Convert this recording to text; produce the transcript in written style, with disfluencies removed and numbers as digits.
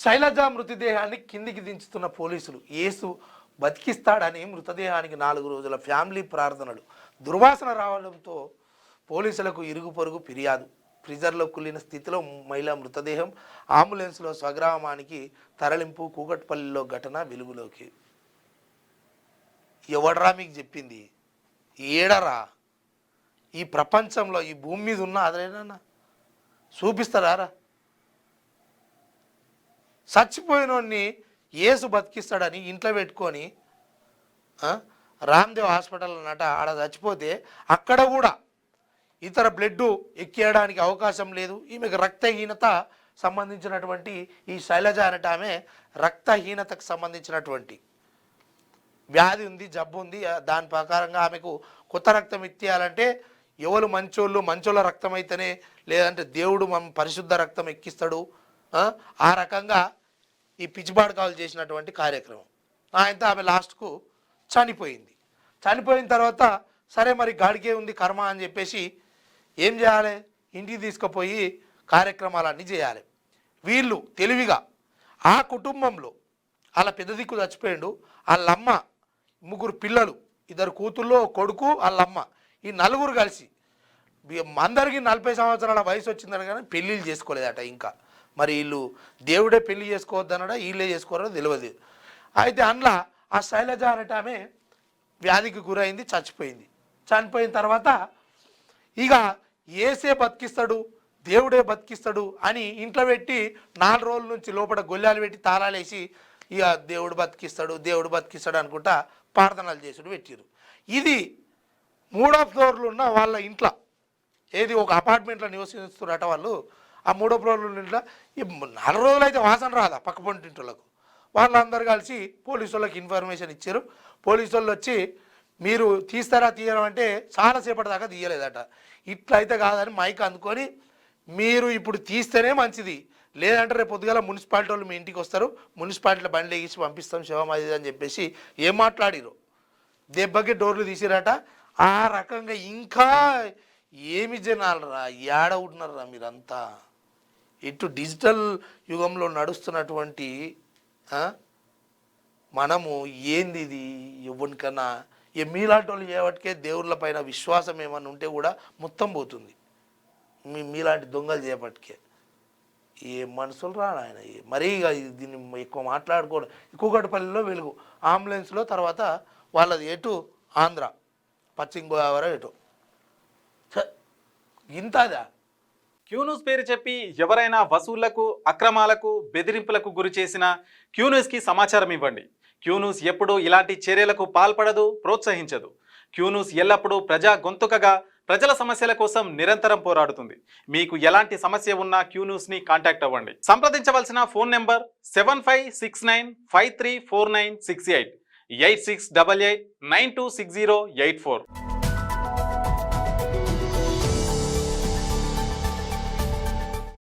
శైలజ మృతదేహాన్ని కిందికి దించుతున్న పోలీసులు. యేసు బతికిస్తాడని మృతదేహానికి 4 రోజుల ఫ్యామిలీ ప్రార్థనలు. దుర్వాసన రావడంతో పోలీసులకు ఇరుగు పొరుగు ఫిర్యాదు. ఫ్రిజర్లో కుళ్ళిన స్థితిలో మహిళా మృతదేహం. అంబులెన్స్లో స్వగ్రామానికి తరలింపు. కూకట్పల్లిలో ఘటన వెలుగులోకి. ఎవడరా మీకు చెప్పింది? ఏడరా ఈ ప్రపంచంలో ఈ భూమి మీద ఉన్న అదేనా చూపిస్తారా? చచ్చిపోయినోడిని యేసు బతికిస్తాడని ఇంట్లో పెట్టుకొని రామ్దేవ్ హాస్పిటల్ అన్నట ఆడ చచ్చిపోతే అక్కడ కూడా ఇతర బ్లడ్ ఎక్కేయడానికి అవకాశం లేదు. ఈమెకు రక్తహీనత సంబంధించినటువంటి ఈ శైలజ అనట ఆమె రక్తహీనతకు సంబంధించినటువంటి వ్యాధి ఉంది, జబ్బు ఉంది. దాని ప్రకారంగా ఆమెకు కొత్త రక్తం ఇచ్చేయాలంటే ఎవరు మంచోళ్ళ రక్తం అయితేనే, లేదంటే దేవుడు మనం పరిశుద్ధ రక్తం ఎక్కిస్తాడు. ఆ రకంగా ఈ పిచ్చిబాడకాలు చేసినటువంటి కార్యక్రమం. ఆయనతో ఆమె లాస్ట్కు చనిపోయింది. చనిపోయిన తర్వాత సరే మరి గాడికే ఉంది కర్మ అని చెప్పేసి ఏం చేయాలి? ఇంటికి తీసుకుపోయి కార్యక్రమాలన్నీ చేయాలి. వీళ్ళు తెలివిగా ఆ కుటుంబంలో వాళ్ళ పెద్ద దిక్కు చచ్చిపోయిండు, వాళ్ళమ్మ, 3 పిల్లలు, 2 కూతుళ్ళు, కొడుకు, వాళ్ళమ్మ, ఈ 4 కలిసి అందరికీ 40 సంవత్సరాల వయసు వచ్చిందని కానీ పెళ్ళిళ్ళు చేసుకోలేదట. ఇంకా మరి వీళ్ళు దేవుడే పెళ్లి చేసుకోవద్దనడా వీళ్ళే చేసుకోరో తెలియదు. అయితే అందులో ఆ శైలజ అనట ఆమె వ్యాధికి గురైంది, చచ్చిపోయింది. చనిపోయిన తర్వాత ఇక ఏసే బతికిస్తాడు, దేవుడే బతికిస్తాడు అని ఇంట్లో పెట్టి 4 రోజుల నుంచి లోపల గొల్లాలు పెట్టి తాళాలు వేసి ఇక దేవుడు బతికిస్తాడు అనుకుంటా ప్రార్థనలు చేసుడు పెట్టిరు. ఇది 3వ ఫ్లోర్లో ఉన్న వాళ్ళ ఇంట్లో, ఏది ఒక అపార్ట్మెంట్లో నివసిస్తున్నారట వాళ్ళు. ఆ 3వ ఫ్లోర్లో ఇంట్లో ఈ 4 రోజులు అయితే వాసన రాదా పక్క పొంటింటోళ్ళకు. వాళ్ళందరూ కలిసి పోలీసు వాళ్ళకి ఇన్ఫర్మేషన్ ఇచ్చారు. పోలీసు వాళ్ళు వచ్చి మీరు తీస్తారా తీయడం అంటే చాలాసేపటి దాకా తీయలేదట. ఇట్లా అయితే కాదని మైక్ అందుకొని మీరు ఇప్పుడు తీస్తేనే మంచిది, లేదంటే రేపు పొద్దుగాల మున్సిపాలిటీ వాళ్ళు మీ ఇంటికి వస్తారు, మున్సిపాలిటీలో బండ్లు ఎగిసి పంపిస్తాం శవం అది అని చెప్పేసి ఏం మాట్లాడిరు. దెబ్బకి డోర్లు తీసిరట. ఆ రకంగా ఇంకా ఏమి జనాలరా, ఏడ ఉంటున్నారా మీరంతా? ఇటు డిజిటల్ యుగంలో నడుస్తున్నటువంటి మనము ఏంది ఇది? ఎవరికన్నా మీలాంటి వాళ్ళు చేయబట్టికే దేవుళ్ళ పైన విశ్వాసం ఏమన్నా ఉంటే కూడా మొత్తం పోతుంది. మీలాంటి దొంగలు చేయబట్టికే. ఏ మనుషులు రా ఆయన. మరీ ఇక దీన్ని ఎక్కువ మాట్లాడుకోవడం. కూకట్పల్లిలో వెలుగు అంబులెన్స్లో, తర్వాత వాళ్ళది ఎటు ఆంధ్ర పశ్చిమ గోదావరి ఎటు ఇంతదా. క్యూన్యూస్ పేరు చెప్పి ఎవరైనా వసూళ్లకు, అక్రమాలకు, బెదిరింపులకు గురి చేసిన క్యూన్యూస్కి సమాచారం ఇవ్వండి. క్యూన్యూస్ ఎప్పుడూ ఇలాంటి చర్యలకు పాల్పడదు, ప్రోత్సహించదు. క్యూన్యూస్ ఎల్లప్పుడూ ప్రజా గొంతుకగా ప్రజల సమస్యల కోసం నిరంతరం పోరాడుతుంది. మీకు ఎలాంటి సమస్య ఉన్నా క్యూన్యూస్ని కాంటాక్ట్ అవ్వండి. సంప్రదించవలసిన ఫోన్ నెంబర్ 7569534968 8688926084.